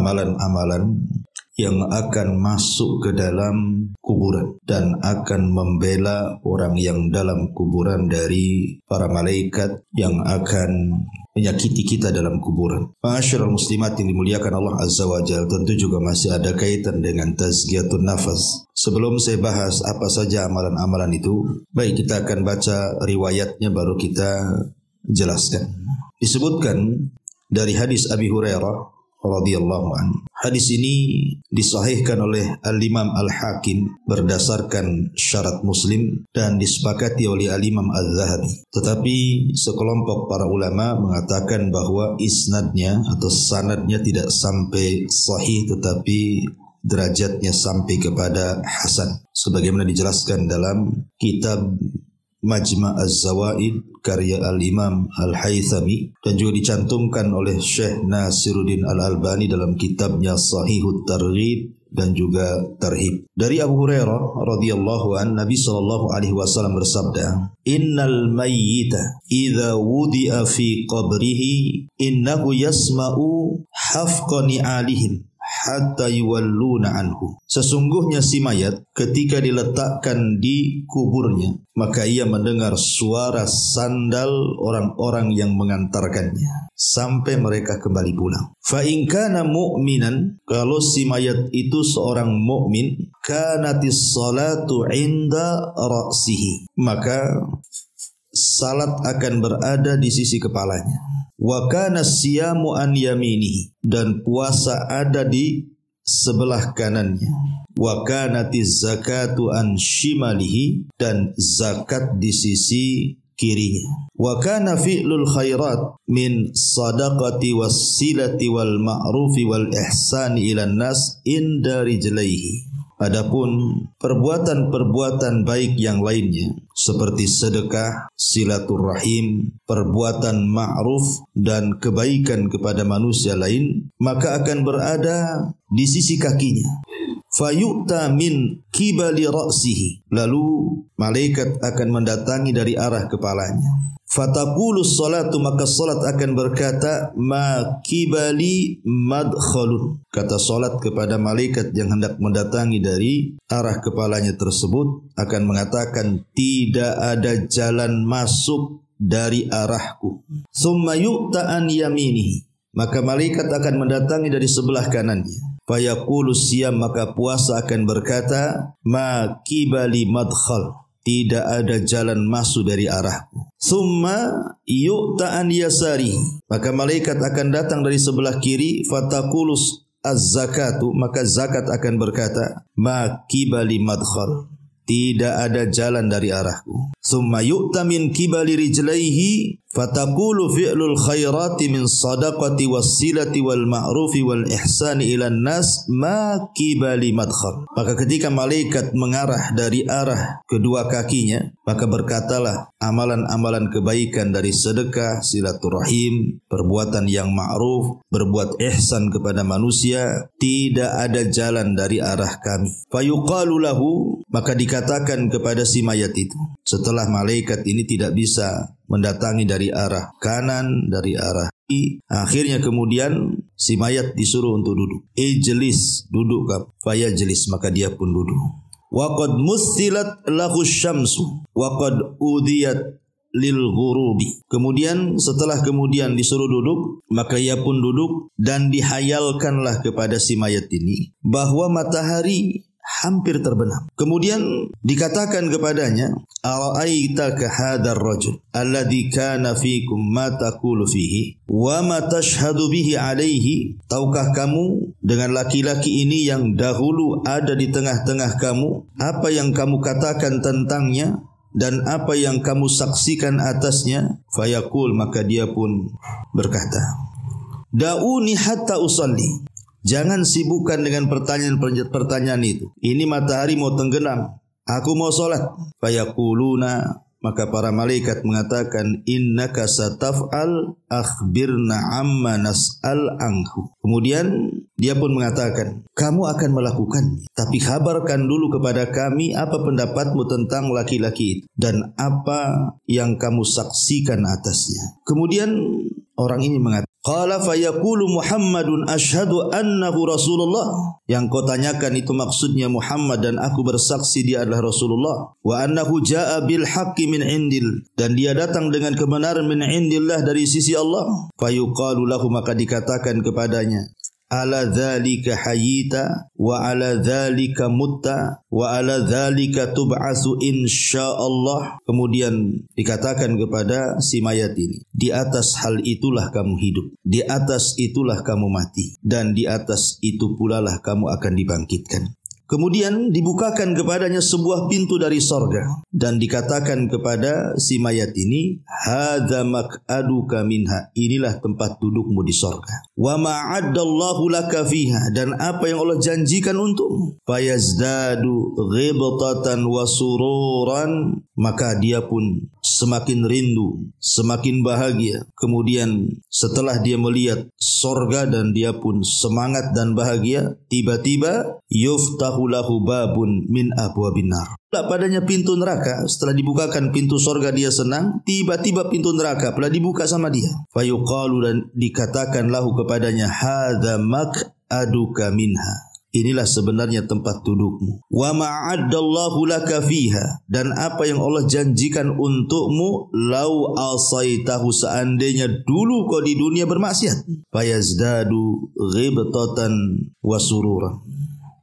amalan-amalan yang akan masuk ke dalam kuburan dan akan membela orang yang dalam kuburan dari para malaikat yang akan menyakiti kita dalam kuburan. Ma'asyiral muslimat yang dimuliakan Allah Azza wa Jalla, tentu juga masih ada kaitan dengan tazkiyatun nafas. Sebelum saya bahas apa saja amalan-amalan itu, baik kita akan baca riwayatnya baru kita jelaskan. Disebutkan dari hadis Abi Hurairah radhiyallahu anhu. Hadis ini disahihkan oleh Al-Imam Al-Hakim berdasarkan syarat Muslim dan disepakati oleh Al-Imam Al-Zahabi. Tetapi sekelompok para ulama mengatakan bahwa isnadnya atau sanadnya tidak sampai sahih, tetapi derajatnya sampai kepada hasan, sebagaimana dijelaskan dalam kitab Majma' Az-Zawaid karya Al-Imam Al-Haythami dan juga dicantumkan oleh Syekh Nasiruddin Al-Albani dalam kitabnya Sahihut Targhib dan juga Tarhib. Dari Abu Hurairah radhiyallahu an, Nabi sallallahu alaihi wasallam bersabda, "Innal mayyita idza wudi'a fi qabrihi innahu yasma'u hafqa ni'alihim hatta yuwalluna anhu." Sesungguhnya si mayat ketika diletakkan di kuburnya, maka ia mendengar suara sandal orang-orang yang mengantarkannya sampai mereka kembali pulang. Fa in kana mu'minan, kalau si mayat itu seorang mukmin, kanatis salatu 'inda ra'sihi, maka salat akan berada di sisi kepalanya. Wa kana siyamu an yaminihi, dan puasa ada di sebelah kanannya. Wa kanatiz zakatu an shimalihi, dan zakat di sisi kirinya. Wa kana fi'lul khairat min sadaqati wassilati wal ma'rufi wal ihsani ilan nas inda rijlaihi. Adapun perbuatan-perbuatan baik yang lainnya seperti sedekah, silaturahim, perbuatan ma'ruf dan kebaikan kepada manusia lain, maka akan berada di sisi kakinya. Fayu'ta min kibali ra'sihi, lalu malaikat akan mendatangi dari arah kepalanya. Fataqulu salatu, maka salat akan berkata, ma kibali madkhalun. Kata salat kepada malaikat yang hendak mendatangi dari arah kepalanya tersebut akan mengatakan, tidak ada jalan masuk dari arahku. Summa yu'ta an yaminihi, maka malaikat akan mendatangi dari sebelah kanannya. Fayaqulu siyam, maka puasa akan berkata, ma kibali madkhal, tidak ada jalan masuk dari arahku. Summa yu'ta an yasari, maka malaikat akan datang dari sebelah kiri. Fatakulus az-zakatu, maka zakat akan berkata, ma kibali madkhal, tidak ada jalan dari arahku. Summa yu'ta min kibali rijlaihi, fataqulu fi'lul khairati min sadaqati wassilati wal ma'rufi wal ihsani ilan nas ma kibali madkhal. Maka ketika malaikat mengarah dari arah kedua kakinya, maka berkatalah amalan-amalan kebaikan dari sedekah, silaturahim, perbuatan yang ma'ruf, berbuat ihsan kepada manusia, tidak ada jalan dari arah kami. Fayuqalu lahu, maka dikatakan kepada si mayat itu, setelah malaikat ini tidak bisa mendatangi dari arah kanan, dari arah kiri, akhirnya kemudian si mayat disuruh untuk duduk. Ijlis, duduk kap. Fayajlis, maka dia pun duduk. Wa qad mussilat lahu syamsu wa qad udiyat lil ghurubi. Kemudian setelah disuruh duduk, maka ia pun duduk dan dihayalkanlah kepada si mayat ini bahwa matahari hampir terbenam. Kemudian dikatakan kepadanya, ara'aitaka hadzal rajul alladhi kana fikum ma taqulu fihi wa ma tashhadu bihi alaihi. Tahukah kamu dengan laki-laki ini yang dahulu ada di tengah-tengah kamu, apa yang kamu katakan tentangnya dan apa yang kamu saksikan atasnya? Fayaqul, maka dia pun berkata, da'uni hatta usalli. Jangan sibukkan dengan pertanyaan itu. Ini matahari mau tenggelam, aku mau sholat. Fayaquluna, maka para malaikat mengatakan, innaka sataf'al akhbirna amma nas'al anhu. Kemudian dia pun mengatakan, kamu akan melakukannya, tapi kabarkan dulu kepada kami apa pendapatmu tentang laki-laki itu dan apa yang kamu saksikan atasnya. Kemudian orang ini mengatakan, Qala fayaqulu Muhammadun asyhadu annahu Rasulullah. Yang kau tanyakan itu maksudnya Muhammad dan aku bersaksi dia adalah Rasulullah. Wa annahu jaa bil haqqi min indil, dan dia datang dengan kebenaran min indillah dari sisi Allah. Fayuqalu lahu, maka dikatakan kepadanya, ala dzalika hayyita wa ala dzalika mutta wa ala dzalika tub'atsu insyaallah. Kemudian dikatakan kepada si mayat ini, di atas hal itulah kamu hidup, di atas itulah kamu mati, dan di atas itu pula lah kamu akan dibangkitkan. Kemudian dibukakan kepadanya sebuah pintu dari sorga dan dikatakan kepada si mayat ini, hadza maq'aduka minha, inilah tempat dudukmu di sorga. Wa ma'addallahu laka fiha, dan apa yang Allah janjikan untukmu. Fayazdadu ghibtatan wa sururan, maka dia pun semakin rindu, semakin bahagia. Kemudian setelah dia melihat sorga dan dia pun semangat dan bahagia, tiba-tiba yuftahu lahu babun min abwabin nar. Padanya pintu neraka. Setelah dibukakan pintu sorga dia senang, tiba-tiba pintu neraka pula dibuka sama dia. Fayuqalu, dan dikatakan lahu kepadanya, hadza maq'aduka minha, inilah sebenarnya tempat dudukmu. Wa ma'addallahu laka fiha, dan apa yang Allah janjikan untukmu, lau asaitahu, seandainya dulu kau di dunia bermaksiat. Fayazdadu ghibtatan wa sururan,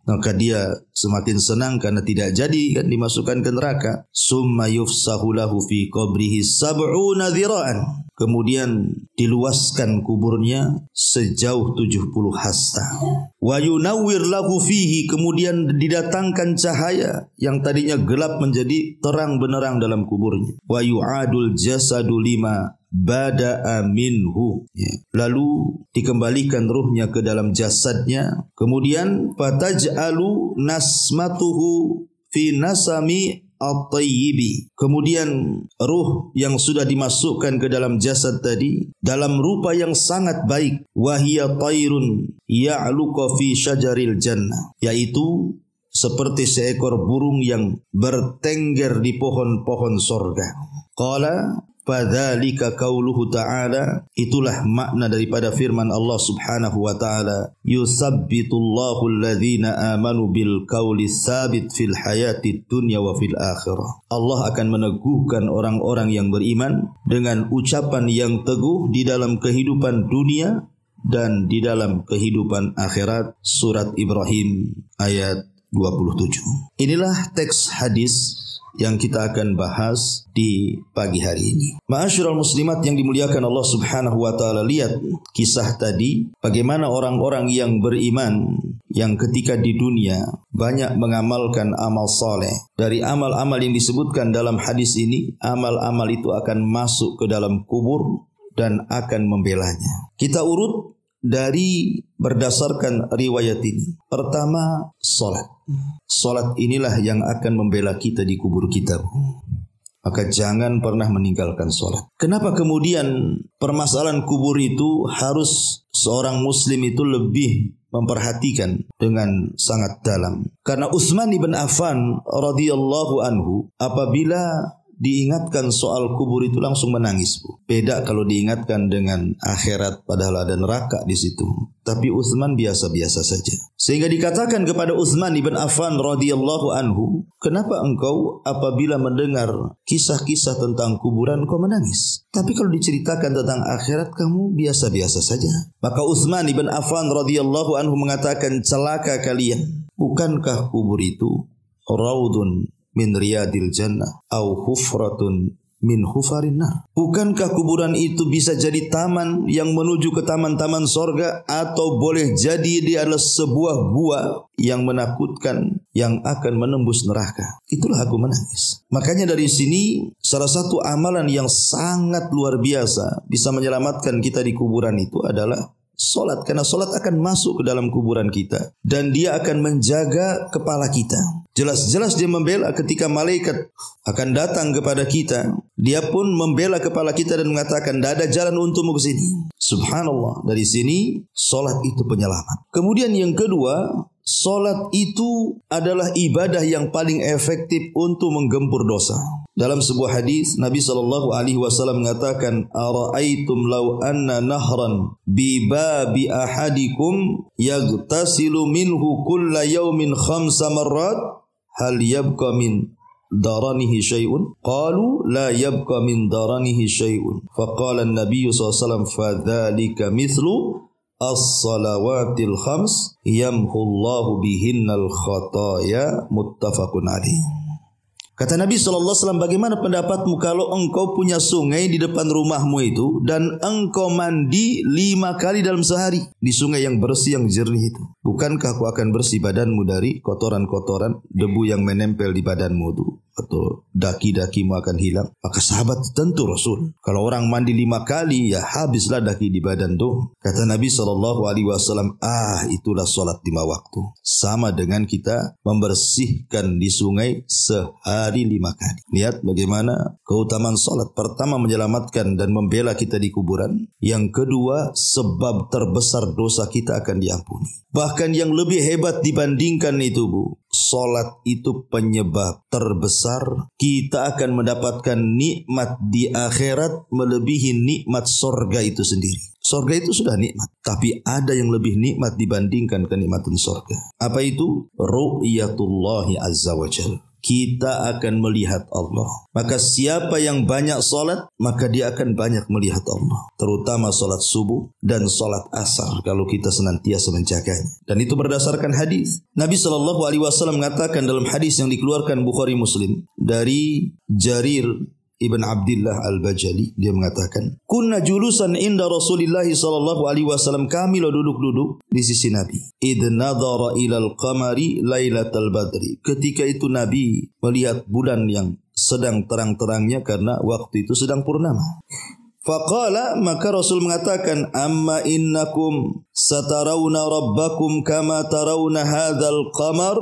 maka dia semakin senang karena tidak jadi kan dimasukkan ke neraka. Summa yufsahu lahu fi qabrihi sab'una dhira'an, kemudian diluaskan kuburnya sejauh 70 hasta. Wa yunawwir lahu fihi, kemudian didatangkan cahaya yang tadinya gelap menjadi terang benderang dalam kuburnya. Wa yu'adul jasadu lima bada'a minhu, lalu dikembalikan ruhnya ke dalam jasadnya. Kemudian fataj'alu nasmatuhu fi nasami at-tayyibi, kemudian ruh yang sudah dimasukkan ke dalam jasad tadi dalam rupa yang sangat baik, wahiya tayrun ya'luqa fi syajaril jannah, yaitu seperti seekor burung yang bertengger di pohon-pohon sorga. Qala fadzalika qauluhu ta'ala, itulah makna daripada firman Allah Subhanahu wa ta'ala, yusabbitullahu alladhina amanu bil qauli tsabit fil hayatid dunya wa fil akhirah. Allah akan meneguhkan orang-orang yang beriman dengan ucapan yang teguh di dalam kehidupan dunia dan di dalam kehidupan akhirat. Surat Ibrahim ayat 27. Inilah teks hadis yang kita akan bahas di pagi hari ini. Ma'asyiral muslimat yang dimuliakan Allah Subhanahu wa taala, lihat kisah tadi, bagaimana orang-orang yang beriman yang ketika di dunia banyak mengamalkan amal saleh. Dari amal-amal yang disebutkan dalam hadis ini, amal-amal itu akan masuk ke dalam kubur dan akan membelanya. Kita urut dari berdasarkan riwayat ini. Pertama, salat. Salat inilah yang akan membela kita di kubur kita. Maka jangan pernah meninggalkan salat. Kenapa kemudian permasalahan kubur itu harus seorang muslim itu lebih memperhatikan dengan sangat dalam? Karena Utsman bin Affan radhiyallahu anhu apabila diingatkan soal kubur itu langsung menangis, Bu. Beda kalau diingatkan dengan akhirat, padahal ada neraka di situ. Tapi Utsman biasa-biasa saja. Sehingga dikatakan kepada Utsman bin Affan radhiyallahu anhu, kenapa engkau apabila mendengar kisah-kisah tentang kuburan kau menangis? Tapi kalau diceritakan tentang akhirat kamu biasa-biasa saja. Maka Utsman bin Affan radhiyallahu anhu mengatakan, celaka kalian. Bukankah kubur itu raudun min riyadil jannah au hufratun min hufarin nar? Bukankah kuburan itu bisa jadi taman yang menuju ke taman-taman sorga, atau boleh jadi dia adalah sebuah gua yang menakutkan yang akan menembus neraka? Itulah aku menangis. Makanya dari sini salah satu amalan yang sangat luar biasa bisa menyelamatkan kita di kuburan itu adalah solat, karena solat akan masuk ke dalam kuburan kita dan dia akan menjaga kepala kita. Jelas-jelas dia membela ketika malaikat akan datang kepada kita, dia pun membela kepala kita dan mengatakan, tidak ada jalan untukmu ke sini. Subhanallah, dari sini solat itu penyelamat. Kemudian yang kedua, Salat itu adalah ibadah yang paling efektif untuk menggempur dosa. Dalam sebuah hadis Nabi SAW mengatakan, "Ara'aitum law anna nahran bi babi ahadikum yaghtasilu minhu kulla yawmin 5 marrat hal yabqa min daranihi syai'un?" Qalu la yabqa min daranihi syai'un. Faqala an-nabiy SAW, "Fadzalika mithlu as-salawatil khams yamhullahu bihinnal khataya." Muttafaqun alaih. Kata Nabi SAW, bagaimana pendapatmu kalau engkau punya sungai di depan rumahmu itu dan engkau mandi 5 kali dalam sehari di sungai yang bersih, yang jernih itu? Bukankah aku akan bersih badanmu dari kotoran-kotoran, debu yang menempel di badanmu itu? Atau daki-dakimu akan hilang? Maka sahabat, tentu Rasul, kalau orang mandi 5 kali, ya habislah daki di badan tuh. Kata Nabi SAW, itulah salat 5 waktu. Sama dengan kita membersihkan di sungai sehari 5 kali. Lihat bagaimana keutamaan salat. Pertama, menyelamatkan dan membela kita di kuburan. Yang kedua, sebab terbesar dosa kita akan diampuni. Bahkan yang lebih hebat dibandingkan itu, Bu, salat itu penyebab terbesar kita akan mendapatkan nikmat di akhirat melebihi nikmat sorga itu sendiri. Sorga itu sudah nikmat, tapi ada yang lebih nikmat dibandingkan kenikmatan sorga. Apa itu? Ru'yatullahi azza wa jalla. Kita akan melihat Allah. Maka siapa yang banyak salat, maka dia akan banyak melihat Allah. Terutama salat subuh dan salat asar, kalau kita senantiasa menjaganya. Dan itu berdasarkan hadis. Nabi SAW mengatakan dalam hadis yang dikeluarkan Bukhari Muslim dari Jarir Ibn Abdillah Al-Bajali, dia mengatakan, "Kunna julusan inda Rasulillah SAW." Kami lo duduk-duduk di sisi Nabi. "Idh nadhara ilal qamari lailatal badri." Ketika itu Nabi melihat bulan yang sedang terang-terangnya karena waktu itu sedang purnama. Faqala, maka Rasul mengatakan, "Amma innakum satarawna rabbakum kama tarawna hadzal qamar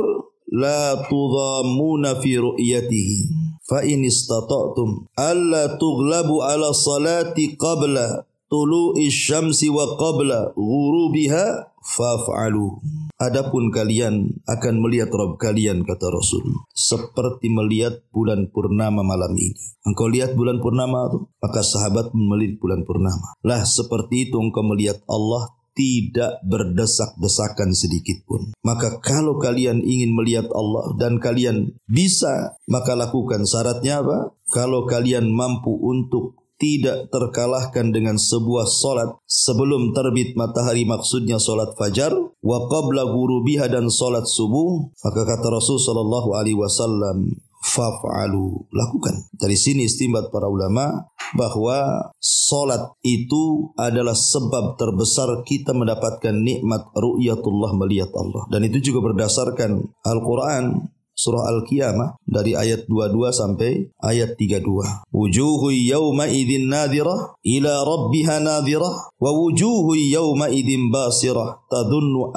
la tudhammuna fi ru'yatihi. Fa in istata'tum alla tughlabu ala salati qabla tulu'i syamsi wa qabla ghurubiha faf'alu." Adapun kalian akan melihat Rabb kalian, kata Rasul, seperti melihat bulan purnama malam ini. Engkau lihat bulan purnama itu, maka sahabat melihat bulan purnama. Lah seperti itu engkau melihat Allah, tidak berdesak-desakan sedikit pun. Maka kalau kalian ingin melihat Allah dan kalian bisa, maka lakukan. Syaratnya apa? Kalau kalian mampu untuk tidak terkalahkan dengan sebuah solat sebelum terbit matahari, maksudnya solat fajar, wa qabla ghurubiha, dan solat subuh, maka kata Rasul SAW, faf'alu, lakukan. Dari sini istinbat para ulama bahwa salat itu adalah sebab terbesar kita mendapatkan nikmat ru'yatullah, melihat Allah. Dan itu juga berdasarkan Al-Quran surah Al-Qiyamah dari ayat 22 sampai ayat 32. Wujuhu yawma idzin nadhirah ila rabbiha nadhirah wa wujuhu yawma idzin basirah tadunnu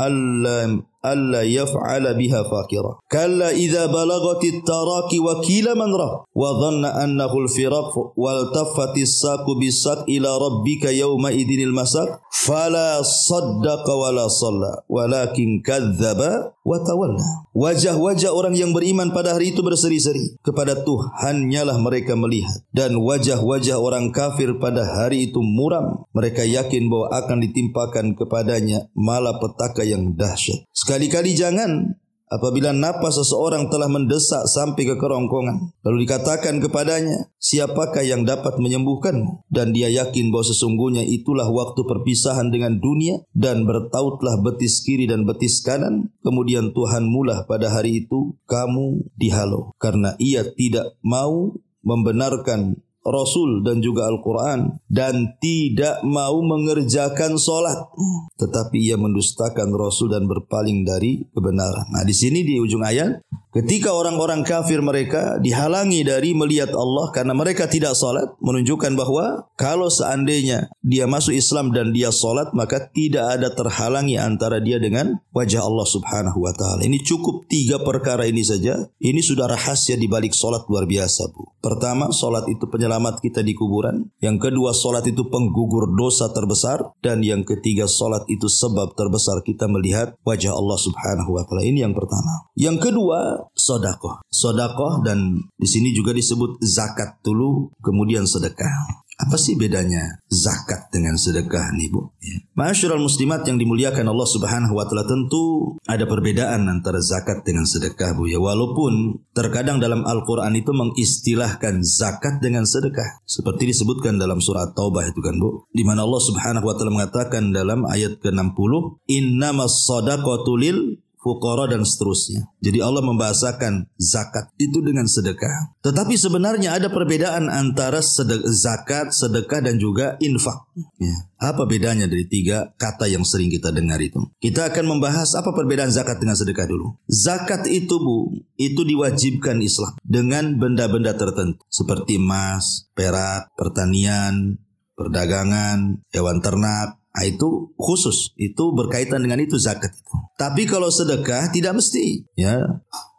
alla yaf'ala biha faqira. Kalla idza balagatit taraqi wa qila man rah wa dhanna annahu al-firaq wal taffatis saqu bisaq ila rabbika yawma idzinil masaq fala saddaqa wala shalla walakin kadzdzaba wa tawalla. Wajah-wajah orang yang beriman pada hari itu berseri-seri, kepada Tuhannya lah mereka melihat, dan wajah-wajah orang kafir pada hari itu muram. Mereka yakin bahwa akan ditimpakan kepadanya malapetaka yang dahsyat. Sekali-kali jangan apabila napas seseorang telah mendesak sampai ke kerongkongan, lalu dikatakan kepadanya, siapakah yang dapat menyembuhkanmu? Dan dia yakin bahwa sesungguhnya itulah waktu perpisahan dengan dunia, dan bertautlah betis kiri dan betis kanan. Kemudian Tuhanmu lah pada hari itu kamu dihalau, karena ia tidak mau membenarkan Rasul dan juga Al-Quran, dan tidak mau mengerjakan solat, tetapi ia mendustakan Rasul dan berpaling dari kebenaran. Nah, di sini di ujung ayat Ketika orang-orang kafir mereka dihalangi dari melihat Allah karena mereka tidak salat, menunjukkan bahwa kalau seandainya dia masuk Islam dan dia salat, maka tidak ada terhalangi antara dia dengan wajah Allah Subhanahu wa taala. Ini cukup 3 perkara ini saja. Ini sudah rahasia di balik salat luar biasa, Bu. Pertama, salat itu penyelamat kita di kuburan. Yang kedua, salat itu penggugur dosa terbesar, dan yang ketiga, salat itu sebab terbesar kita melihat wajah Allah Subhanahu wa taala. Ini yang pertama. Yang kedua, sedekah. Sedekah, dan di sini juga disebut zakat dulu, kemudian sedekah. Apa sih bedanya zakat dengan sedekah nih, Bu? Ya. Ma'asyiral muslimat yang dimuliakan Allah Subhanahu wa taala, tentu ada perbedaan antara zakat dengan sedekah, Bu ya. Walaupun terkadang dalam Al-Qur'an itu mengistilahkan zakat dengan sedekah, seperti disebutkan dalam surah Taubah itu kan, Bu, di mana Allah Subhanahu wa taala mengatakan dalam ayat ke-60, innamas shadaqatu lil fuqara, dan seterusnya. Jadi Allah membahasakan zakat itu dengan sedekah. Tetapi sebenarnya ada perbedaan antara zakat, sedekah, dan juga infak. Ya. Apa bedanya dari 3 kata yang sering kita dengar itu? Kita akan membahas apa perbedaan zakat dengan sedekah dulu. Zakat itu, Bu, itu diwajibkan Islam dengan benda-benda tertentu seperti emas, perak, pertanian, perdagangan, hewan ternak. Nah, itu khusus, itu berkaitan dengan itu zakat itu. Tapi kalau sedekah tidak mesti, ya.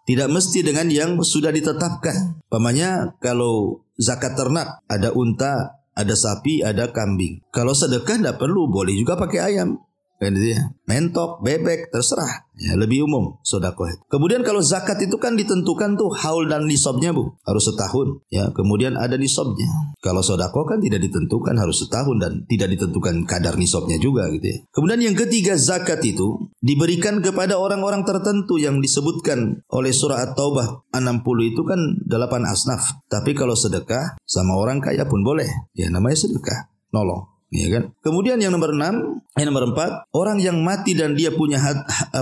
Tidak mesti dengan yang sudah ditetapkan. Umpamanya kalau zakat ternak ada unta, ada sapi, ada kambing. Kalau sedekah tidak perlu, boleh juga pakai ayam. Kan gitu ya. Mentok, bebek, terserah. Ya, lebih umum sedekah. Kemudian kalau zakat itu kan ditentukan tuh haul dan nisabnya, Bu. Harus setahun. Ya, kemudian ada nisabnya. Kalau sedekah kan tidak ditentukan, harus setahun dan tidak ditentukan kadar nisabnya juga gitu ya. Kemudian yang ketiga, zakat itu diberikan kepada orang-orang tertentu yang disebutkan oleh surah At-Taubah 60 itu kan 8 asnaf. Tapi kalau sedekah sama orang kaya pun boleh. Ya, namanya sedekah. Nolong. Ya kan? Kemudian yang nomor 4, orang yang mati dan dia punya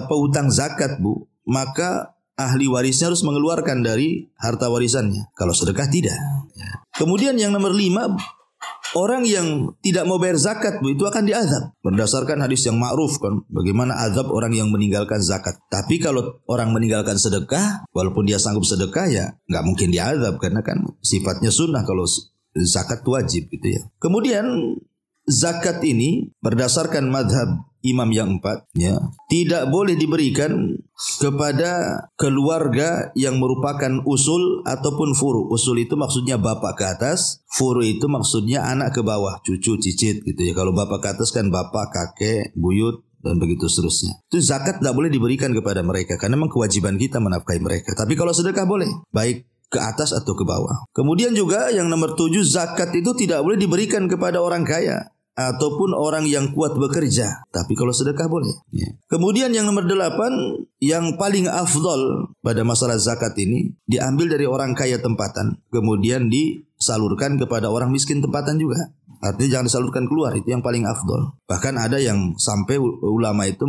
hutang zakat, Bu, maka ahli warisnya harus mengeluarkan dari harta warisannya. Kalau sedekah tidak. Ya. Kemudian yang nomor 5, orang yang tidak mau bayar zakat, Bu, itu akan diazab. Berdasarkan hadis yang ma'ruf kan, bagaimana azab orang yang meninggalkan zakat. Tapi kalau orang meninggalkan sedekah, walaupun dia sanggup sedekah, ya nggak mungkin diazab karena kan sifatnya sunnah. Kalau zakat wajib gitu ya. Kemudian zakat ini berdasarkan madhab imam yang 4, ya, tidak boleh diberikan kepada keluarga yang merupakan usul ataupun furu. Usul itu maksudnya bapak ke atas, furu itu maksudnya anak ke bawah, cucu, cicit gitu ya. Kalau bapak ke atas kan bapak, kakek, buyut, dan begitu seterusnya. Itu zakat tidak boleh diberikan kepada mereka karena memang kewajiban kita menafkahi mereka. Tapi kalau sedekah boleh, baik ke atas atau ke bawah. Kemudian juga yang nomor 7, zakat itu tidak boleh diberikan kepada orang kaya ataupun orang yang kuat bekerja. Tapi kalau sedekah boleh. Ya. Kemudian yang nomor 8, yang paling afdol pada masalah zakat ini, diambil dari orang kaya tempatan, kemudian disalurkan kepada orang miskin tempatan juga. Artinya jangan disalurkan keluar, itu yang paling afdol. Bahkan ada yang sampai ulama itu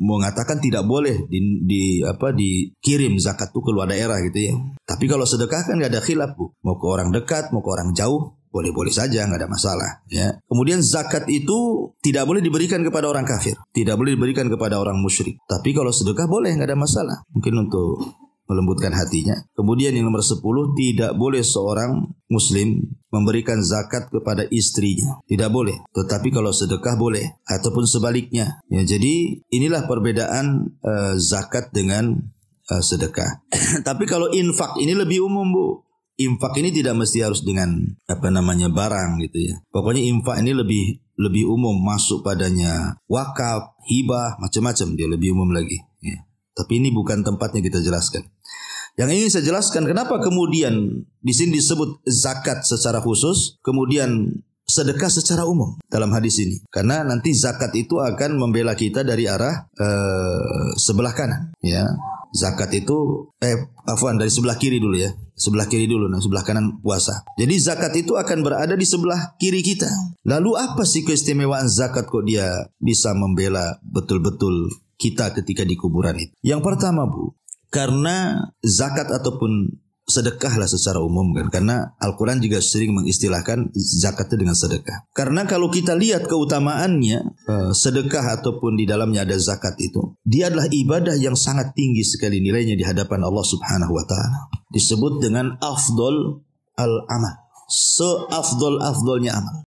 mengatakan tidak boleh dikirim zakat itu ke luar daerah gitu ya. Tapi kalau sedekah kan nggak ada khilaf, Bu. Mau ke orang dekat, mau ke orang jauh, boleh-boleh saja, nggak ada masalah. Ya. Kemudian zakat itu tidak boleh diberikan kepada orang kafir, tidak boleh diberikan kepada orang musyrik. Tapi kalau sedekah boleh, nggak ada masalah. Mungkin untuk melembutkan hatinya. Kemudian yang nomor 10, tidak boleh seorang muslim memberikan zakat kepada istrinya. Tidak boleh. Tetapi kalau sedekah boleh. Ataupun sebaliknya. Ya, jadi inilah perbedaan zakat dengan sedekah. Tapi kalau infak ini lebih umum, Bu. Infak ini tidak mesti harus dengan barang gitu ya. Pokoknya infak ini lebih umum, masuk padanya wakaf, hibah, macam-macam, dia lebih umum lagi ya. Tapi ini bukan tempatnya kita jelaskan. Yang ingin saya jelaskan kenapa kemudian di sini disebut zakat secara khusus, kemudian sedekah secara umum dalam hadis ini. Karena nanti zakat itu akan membela kita dari arah sebelah kanan ya. Zakat itu dari sebelah kiri dulu ya. Sebelah kiri dulu, nah sebelah kanan puasa. Jadi zakat itu akan berada di sebelah kiri kita. Lalu apa sih keistimewaan zakat kok dia bisa membela betul-betul kita ketika di kuburan itu? Yang pertama, Bu, karena zakat ataupun sedekahlah secara umum kan, karena Al-Quran juga sering mengistilahkan zakat itu dengan sedekah. Karena kalau kita lihat keutamaannya sedekah ataupun di dalamnya ada zakat itu, dia adalah ibadah yang sangat tinggi sekali nilainya di hadapan Allah Subhanahu wa taala. Disebut dengan afdol al-amal, seafdol-afdolnya amal.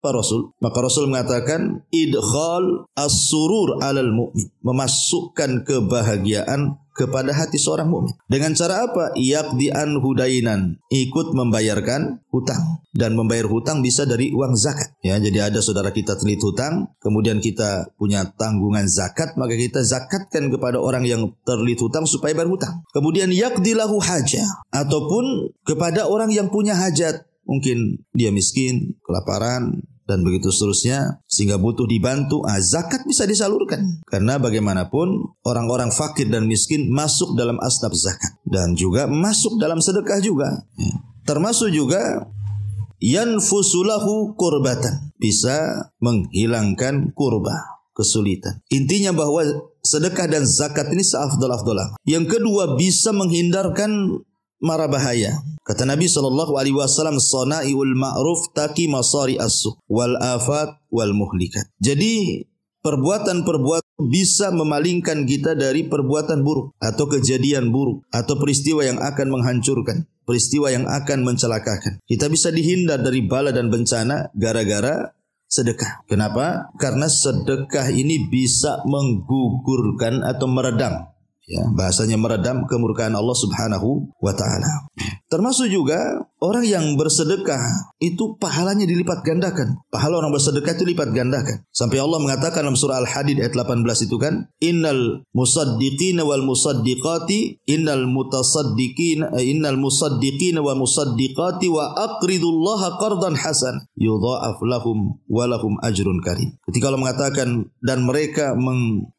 Maka Rasul mengatakan idkhal as-surur alal mu'min, memasukkan kebahagiaan kepada hati seorang mukmin. Dengan cara apa? Yaqdi an hudainan, ikut membayarkan hutang. Dan membayar hutang bisa dari uang zakat. Ya, jadi ada saudara kita terlilit hutang, kemudian kita punya tanggungan zakat, maka kita zakatkan kepada orang yang terlilit hutang supaya bayar hutang. Kemudian yaqdi lahu hajah, ataupun kepada orang yang punya hajat. Mungkin dia miskin, kelaparan, dan begitu seterusnya, sehingga butuh dibantu. Zakat bisa disalurkan. Karena bagaimanapun orang-orang fakir dan miskin masuk dalam asnaf zakat. Dan juga masuk dalam sedekah juga. Termasuk juga yanfusulahu kurbatan, bisa menghilangkan kurbah, kesulitan. Intinya bahwa sedekah dan zakat ini seafdal-afdalah. Yang kedua, bisa menghindarkan mara bahaya. Kata Nabi SAW, "Sana'iul ma'ruf taqi masari as-su' wal afat wal muhlikat." Jadi perbuatan-perbuatan bisa memalingkan kita dari perbuatan buruk atau kejadian buruk atau peristiwa yang akan menghancurkan, peristiwa yang akan mencelakakan. Kita bisa dihindar dari bala dan bencana gara-gara sedekah. Kenapa? Karena sedekah ini bisa menggugurkan atau meredam, ya, bahasanya meredam kemurkaan Allah Subhanahu wa taala. Termasuk juga orang yang bersedekah itu pahalanya dilipat gandakan. Pahala orang bersedekah itu lipat gandakan. Sampai Allah mengatakan dalam surah Al-Hadid ayat 18 itu kan, innal musaddiqina wal musaddiqati innal musaddiqina wal musaddiqati wa aqridullaha qardan hasan yudha'af lahum wa lahum ajrun karim. Ketika Allah mengatakan dan mereka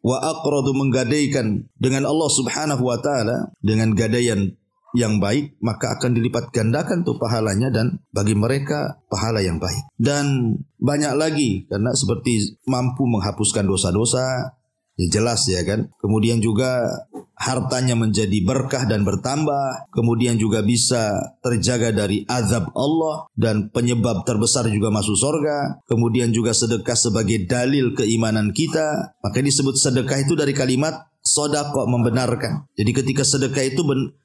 wa aqradu menggadaikan dengan Allah Subhanahu wa taala dengan gadaian yang baik, maka akan dilipat gandakan tuh pahalanya dan bagi mereka pahala yang baik. Dan banyak lagi, karena seperti mampu menghapuskan dosa-dosa, ya jelas ya kan. Kemudian juga hartanya menjadi berkah dan bertambah. Kemudian juga bisa terjaga dari azab Allah dan penyebab terbesar juga masuk surga. Kemudian juga sedekah sebagai dalil keimanan kita. Maka disebut sedekah itu dari kalimat sodaqah, membenarkan. Jadi ketika sedekah itu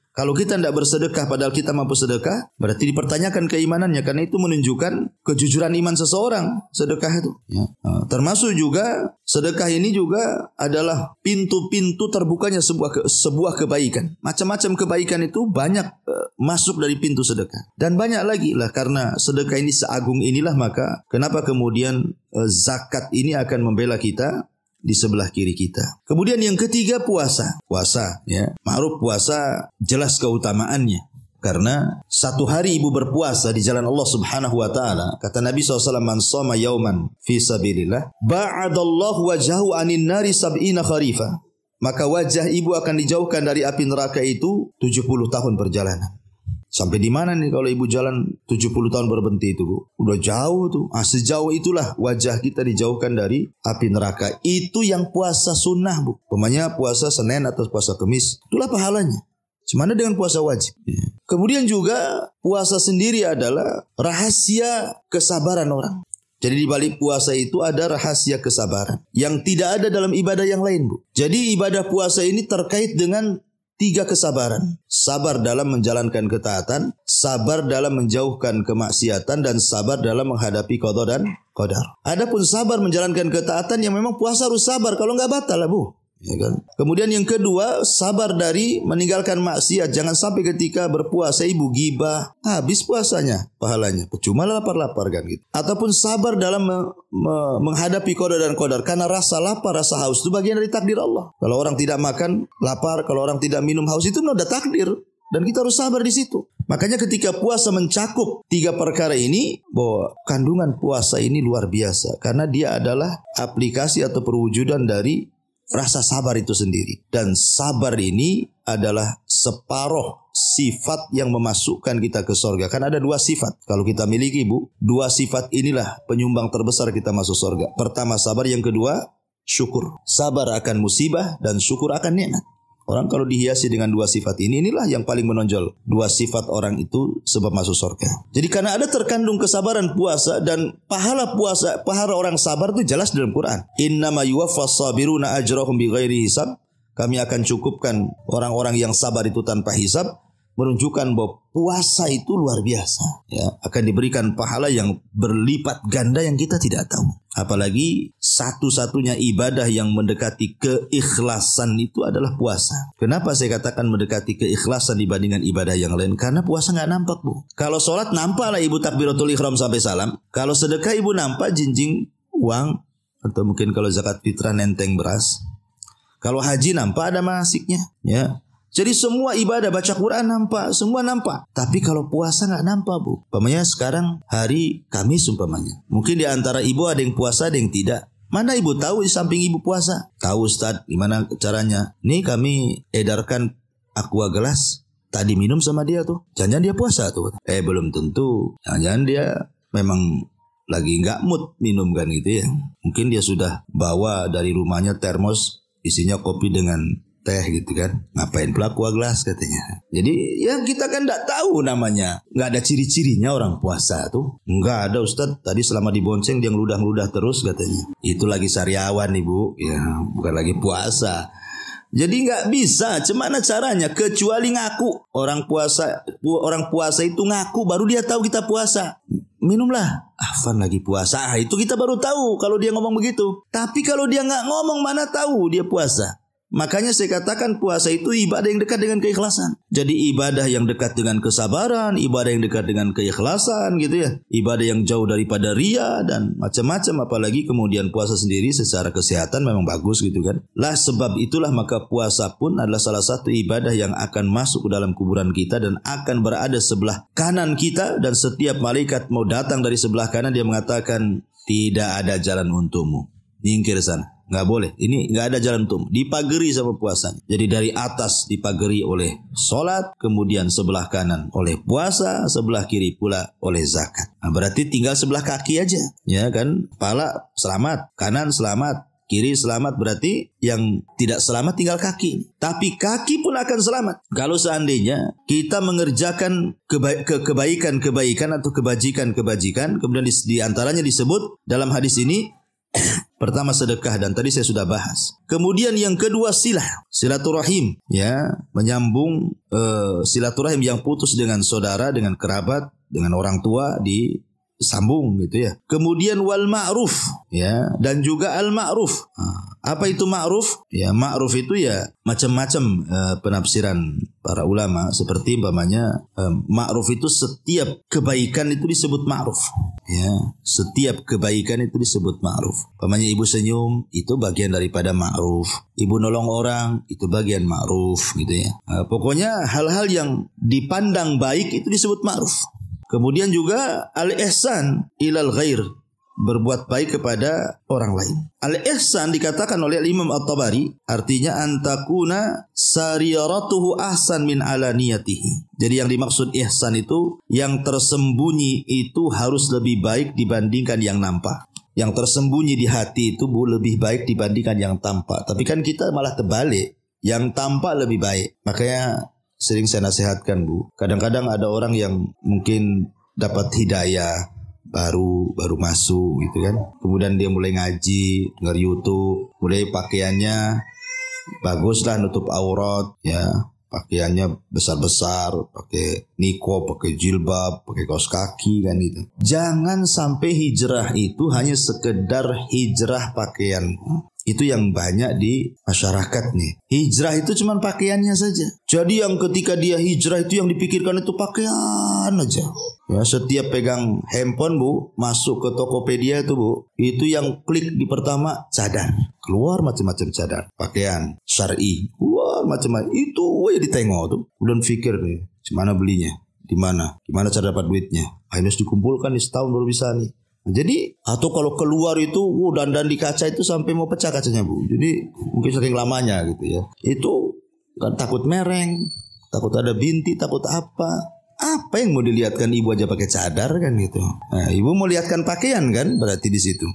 kalau kita tidak bersedekah padahal kita mampu sedekah, berarti dipertanyakan keimanannya, karena itu menunjukkan kejujuran iman seseorang, sedekah itu. Ya. Termasuk juga sedekah ini juga adalah pintu-pintu terbukanya sebuah kebaikan. Macam-macam kebaikan itu banyak masuk dari pintu sedekah. Dan banyak lagi lah, karena sedekah ini seagung inilah, maka kenapa kemudian zakat ini akan membela kita di sebelah kiri kita. Kemudian yang ketiga, puasa. Puasa, ya. Ma'ruf puasa jelas keutamaannya. Karena satu hari ibu berpuasa di jalan Allah Subhanahu wa taala, kata Nabi SAW, man shoma yauman fi sabilillah, ba'adallahu wajahu anin nari sab'ina kharifa. Maka wajah ibu akan dijauhkan dari api neraka itu 70 tahun perjalanan. Sampai di mana nih kalau ibu jalan 70 tahun berhenti itu, Bu? Udah jauh tuh. Sejauh itulah wajah kita dijauhkan dari api neraka. Itu yang puasa sunnah, Bu. Pemanya puasa Senin atau puasa Kamis. Itulah pahalanya. Semana dengan puasa wajib. Kemudian juga puasa sendiri adalah rahasia kesabaran orang. Jadi di balik puasa itu ada rahasia kesabaran yang tidak ada dalam ibadah yang lain, Bu. Jadi ibadah puasa ini terkait dengan 3 kesabaran. Sabar dalam menjalankan ketaatan, sabar dalam menjauhkan kemaksiatan, dan sabar dalam menghadapi qada dan qadar. Adapun sabar menjalankan ketaatan, yang memang puasa harus sabar, kalau enggak batal lah, Bu. Ya kan? Kemudian yang kedua, sabar dari meninggalkan maksiat. Jangan sampai ketika berpuasa ibu gibah, habis puasanya, pahalanya percuma lapar-lapar kan gitu. Ataupun sabar dalam menghadapi qada dan qadar, karena rasa lapar, rasa haus itu bagian dari takdir Allah. Kalau orang tidak makan lapar, kalau orang tidak minum haus, itu udah takdir. Dan kita harus sabar di situ. Makanya ketika puasa mencakup 3 perkara ini, bahwa kandungan puasa ini luar biasa. Karena dia adalah aplikasi atau perwujudan dari rasa sabar itu sendiri. Dan sabar ini adalah separuh sifat yang memasukkan kita ke surga. Kan ada 2 sifat kalau kita miliki, Bu. 2 sifat inilah penyumbang terbesar kita masuk surga. Pertama sabar, yang kedua syukur. Sabar akan musibah dan syukur akan nikmat. Orang kalau dihiasi dengan dua sifat ini, inilah yang paling menonjol. Dua sifat orang itu sebab masuk surga. Jadi karena ada terkandung kesabaran puasa dan pahala puasa, pahala orang sabar itu jelas dalam Quran. Innama yuwaffas sabiruna ajrahum bighairi hisab. Kami akan cukupkan orang-orang yang sabar itu tanpa hisab. Menunjukkan bahwa puasa itu luar biasa, ya, akan diberikan pahala yang berlipat ganda yang kita tidak tahu. Apalagi satu-satunya ibadah yang mendekati keikhlasan itu adalah puasa. Kenapa saya katakan mendekati keikhlasan dibandingkan ibadah yang lain? Karena puasa nggak nampak, Bu. Kalau sholat nampak lah ibu takbiratul ihram sampai salam. Kalau sedekah ibu nampak jinjing uang, atau mungkin kalau zakat fitrah nenteng beras. Kalau haji nampak ada manasiknya, ya. Jadi semua ibadah baca Quran nampak, semua nampak. Tapi kalau puasa nggak nampak, Bu. Umpamanya sekarang hari Kamis umpamanya. Mungkin di antara ibu ada yang puasa, ada yang tidak. Mana ibu tahu di samping ibu puasa? Tahu Ustaz, gimana caranya? Nih kami edarkan aqua gelas. Tadi minum sama dia tuh. Jangan dia puasa tuh. Belum tentu. Jangan dia memang lagi nggak mood minum kan gitu ya. Mungkin dia sudah bawa dari rumahnya termos isinya kopi dengan teh gitu kan. Ngapain pula aqua gelas katanya. Jadi ya kita kan gak tahu namanya. Gak ada ciri-cirinya orang puasa tuh. Enggak ada Ustaz. Tadi selama dibonceng dia ngeludah-ngeludah terus katanya. Itu lagi sariawan ibu. Ya bukan lagi puasa. Jadi gak bisa. Gimana caranya? Kecuali ngaku. Orang puasa itu ngaku. Baru dia tahu kita puasa. Minumlah. Afan lagi puasa. Itu kita baru tahu kalau dia ngomong begitu. Tapi kalau dia gak ngomong, mana tahu dia puasa. Makanya saya katakan puasa itu ibadah yang dekat dengan keikhlasan. Jadi ibadah yang dekat dengan kesabaran, ibadah yang dekat dengan keikhlasan gitu ya. Ibadah yang jauh daripada ria dan macam-macam. Apalagi kemudian puasa sendiri secara kesehatan memang bagus gitu kan. Lah sebab itulah maka puasa pun adalah salah satu ibadah yang akan masuk ke dalam kuburan kita dan akan berada sebelah kanan kita. Dan setiap malaikat mau datang dari sebelah kanan dia mengatakan tidak ada jalan untukmu. Nyingkir sana. Nggak boleh, ini nggak ada jalan untukmu. Dipageri sama puasanya. Jadi dari atas dipageri oleh sholat, kemudian sebelah kanan oleh puasa, sebelah kiri pula oleh zakat. Nah, berarti tinggal sebelah kaki aja, ya kan? Kepala selamat, kanan selamat, kiri selamat. Berarti yang tidak selamat tinggal kaki. Tapi kaki pun akan selamat. Kalau seandainya kita mengerjakan kebaikan atau kebajikan, kemudian di antaranya disebut dalam hadis ini. Pertama sedekah dan tadi saya sudah bahas. Kemudian yang kedua silaturahim, ya, menyambung silaturahim yang putus dengan saudara, dengan kerabat, dengan orang tua disambung gitu ya. Kemudian wal ma'ruf, ya, dan juga al ma'ruf. Apa itu ma'ruf? Ya, ma'ruf itu ya macam-macam penafsiran para ulama. Seperti umpamanya ma'ruf itu setiap kebaikan itu disebut ma'ruf. Ya, setiap kebaikan itu disebut ma'ruf. Umpamanya ibu senyum itu bagian daripada ma'ruf. Ibu nolong orang itu bagian ma'ruf gitu ya. Pokoknya hal-hal yang dipandang baik itu disebut ma'ruf. Kemudian juga al-ihsan ilal ghair, berbuat baik kepada orang lain. Al-ihsan dikatakan oleh Imam At-Tabari artinya antakuna sariratuhu ahsan min alaniyatihi. Jadi yang dimaksud ihsan itu yang tersembunyi itu harus lebih baik dibandingkan yang nampak. Yang tersembunyi di hati itu lebih baik dibandingkan yang tampak. Tapi kan kita malah terbalik. Yang tampak lebih baik. Makanya sering saya nasihatkan, Bu. Kadang-kadang ada orang yang mungkin dapat hidayah baru masuk gitu kan. Kemudian dia mulai ngaji, dengar YouTube, mulai pakaiannya baguslah nutup aurat ya. Pakaiannya besar-besar, pakai nikob, pakai jilbab, pakai kaos kaki kan gitu. Jangan sampai hijrah itu hanya sekedar hijrah pakaian. Itu yang banyak di masyarakat nih. Hijrah itu cuma pakaiannya saja. Jadi yang ketika dia hijrah itu yang dipikirkan itu pakaian aja. Ya, setiap pegang handphone, Bu, masuk ke Tokopedia itu, Bu, itu yang klik di pertama cadar. Keluar macam-macam cadar. Pakaian syar'i. Keluar macam-macam. Itu ditengok tuh. Belum fikir nih, gimana belinya? Di mana? Gimana cara dapat duitnya? Harus dikumpulkan di setahun baru bisa nih. Jadi atau kalau keluar itu dandan di kaca itu sampai mau pecah kacanya, Bu. Jadi mungkin saking lamanya gitu ya. Itu kan takut mereng, takut ada binti, takut apa. Apa yang mau dilihatkan ibu aja pakai cadar kan gitu. Nah, ibu mau lihatkan pakaian kan berarti di situ.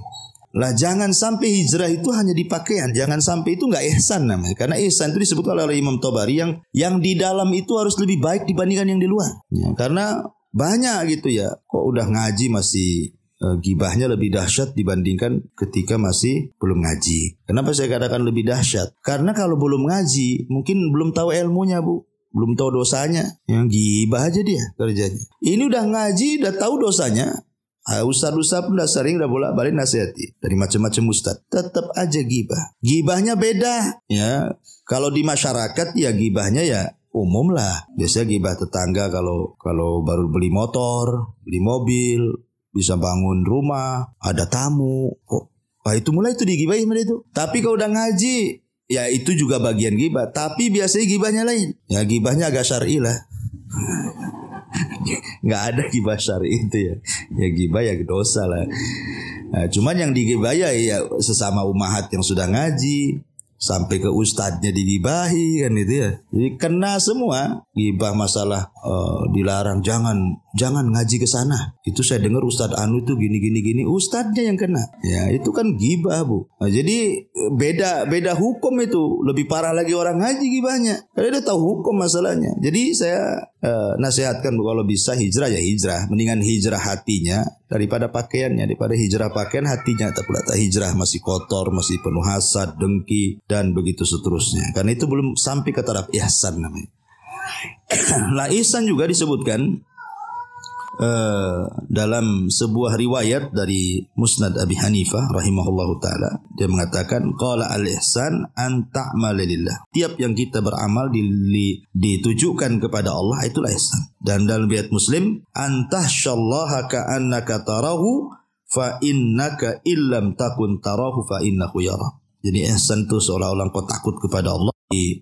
Lah jangan sampai hijrah itu hanya di pakaian. Jangan sampai itu nggak ihsan namanya. Karena ihsan itu disebut oleh Imam Tabari yang di dalam itu harus lebih baik dibandingkan yang di luar. Ya, karena banyak gitu ya. Kok udah ngaji masih gibahnya lebih dahsyat dibandingkan ketika masih belum ngaji. Kenapa saya katakan lebih dahsyat? Karena kalau belum ngaji mungkin belum tahu ilmunya, Bu. Belum tahu dosanya. Yang gibah aja dia kerjanya. Ini udah ngaji, udah tahu dosanya. Ustaz-ustaz pun udah sering udah bolak-balik nasihati dari macam-macam ustaz, tetap aja gibah. Gibahnya beda ya. Kalau di masyarakat ya gibahnya ya umum lah. Biasanya gibah tetangga kalau baru beli motor, beli mobil, bisa bangun rumah, ada tamu. Itu mulai itu digibahin itu. Tapi kalau udah ngaji ya itu juga bagian gibah, tapi biasanya gibahnya lain. Ya gibahnya agak syar'i lah. Nggak ada gibah syar'i itu ya. Ya gibah ya dosa lah. Nah, cuman yang digibah ya sesama umahat yang sudah ngaji, sampai ke ustadznya digibahi kan itu ya. Jadi kena semua. Gibah masalah dilarang jangan ngaji ke sana. Itu saya dengar Ustadz Anu itu gini. Ustadznya yang kena. Ya itu kan gibah, Bu. Nah, jadi beda hukum itu. Lebih parah lagi orang ngaji gibahnya. Karena dia tahu hukum masalahnya. Jadi saya nasihatkan, Bu, kalau bisa hijrah ya hijrah. Mendingan hijrah hatinya daripada pakaiannya. Daripada hijrah pakaian hatinya tak pula tak hijrah masih kotor, masih penuh hasad, dengki dan begitu seterusnya. Karena itu belum sampai ke taraf ihsan namanya. Nah, ihsan juga disebutkan dalam sebuah riwayat dari Musnad Abi Hanifah rahimahullahu taala. Dia mengatakan qala al-ihsan an ta'mala lillah. Tiap yang kita beramal ditujukan kepada Allah itulah ihsan. Dan dalam riwayat Muslim an tahsyallaha ka'annaka tarahu fa innaka illam takun tarahu fa innahu yara. Jadi ihsan itu seolah-olah kau takut kepada Allah.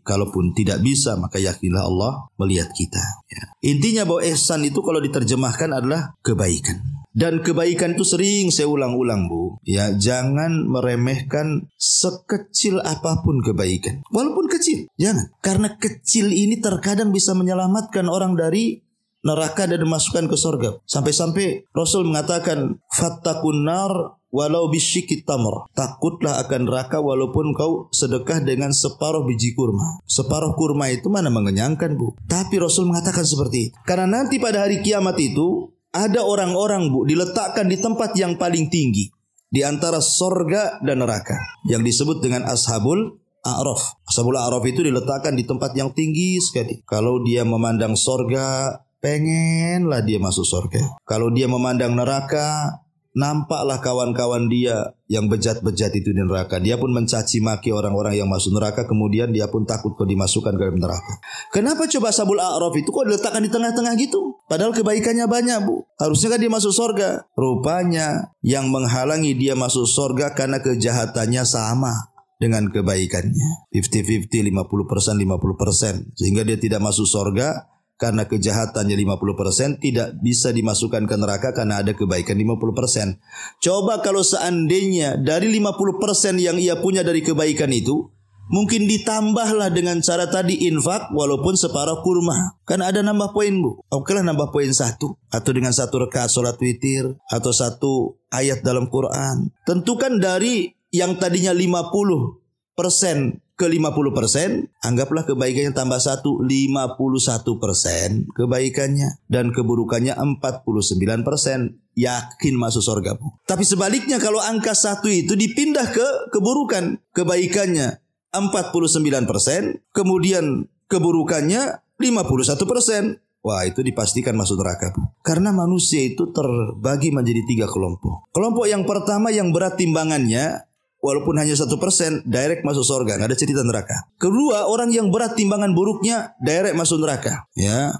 Kalaupun tidak bisa maka yakinlah Allah melihat kita ya. Intinya bahwa ihsan itu kalau diterjemahkan adalah kebaikan. Dan kebaikan itu sering saya ulang-ulang, Bu. Ya, jangan meremehkan sekecil apapun kebaikan. Walaupun kecil, jangan. Karena kecil ini terkadang bisa menyelamatkan orang dari neraka dan dimasukkan ke surga. Sampai-sampai Rasul mengatakan fattakun nar walau bisyikit tamr. Takutlah akan neraka walaupun kau sedekah dengan separuh biji kurma. Separuh kurma itu mana mengenyangkan, Bu. Tapi Rasul mengatakan seperti itu. Karena nanti pada hari kiamat itu ada orang-orang, Bu, diletakkan di tempat yang paling tinggi di antara surga dan neraka yang disebut dengan Ashabul A'raf. Ashabul A'raf itu diletakkan di tempat yang tinggi sekali. Kalau dia memandang surga, pengenlah dia masuk surga. Kalau dia memandang neraka, nampaklah kawan-kawan dia yang bejat-bejat itu di neraka. Dia pun mencaci maki orang-orang yang masuk neraka. Kemudian dia pun takut kalau dimasukkan ke dalam neraka. Kenapa coba Ashabul A'raf itu kok diletakkan di tengah-tengah gitu? Padahal kebaikannya banyak, Bu. Harusnya kan dia masuk surga. Rupanya yang menghalangi dia masuk surga karena kejahatannya sama dengan kebaikannya. 50-50, 50%, 50%. Sehingga dia tidak masuk surga. Karena kejahatannya 50%, tidak bisa dimasukkan ke neraka karena ada kebaikan 50%. Coba kalau seandainya dari 50% yang ia punya dari kebaikan itu, mungkin ditambahlah dengan cara tadi infak walaupun separuh kurma. Kan ada nambah poin, Bu. Oke lah nambah poin 1. Atau dengan 1 rakaat sholat witir. Atau 1 ayat dalam Quran. Tentukan dari yang tadinya 50% ke 50%, anggaplah kebaikannya tambah 1, 51% kebaikannya dan keburukannya 49%, yakin masuk surga, Bu. Tapi sebaliknya kalau angka 1 itu dipindah ke keburukan, kebaikannya 49%, kemudian keburukannya 51%. Wah, itu dipastikan masuk neraka, Bu. Karena manusia itu terbagi menjadi 3 kelompok. Kelompok yang pertama yang berat timbangannya walaupun hanya 1%, direct masuk surga, nggak ada cerita neraka. Kedua, orang yang berat timbangan buruknya, direct masuk neraka. Ya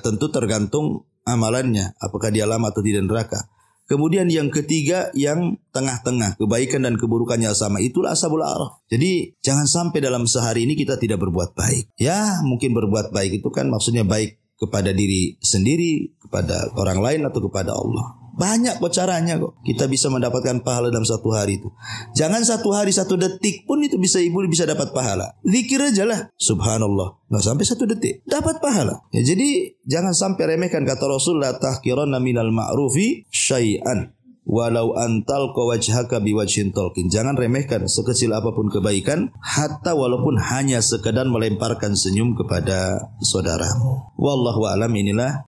tentu tergantung amalannya, apakah dia lama atau tidak neraka. Kemudian yang ketiga, yang tengah-tengah, kebaikan dan keburukannya sama, itulah Ashabul A'raf. Jadi jangan sampai dalam sehari ini kita tidak berbuat baik. Ya, mungkin berbuat baik itu kan maksudnya baik kepada diri sendiri, kepada orang lain atau kepada Allah. Banyak kok caranya kok. Kita bisa mendapatkan pahala dalam 1 hari itu. Jangan 1 hari 1 detik pun itu ibu bisa dapat pahala. Zikir aja lah. Subhanallah. Nggak sampai 1 detik. Dapat pahala. Ya, jadi jangan sampai remehkan kata Rasul. La tahkiranna minal ma'rufi syai'an. walau antal wajhaka biwajhin talqin. Jangan remehkan sekecil apapun kebaikan, hatta walaupun hanya sekadar melemparkan senyum kepada saudaramu. Wallahu a'lam. Inilah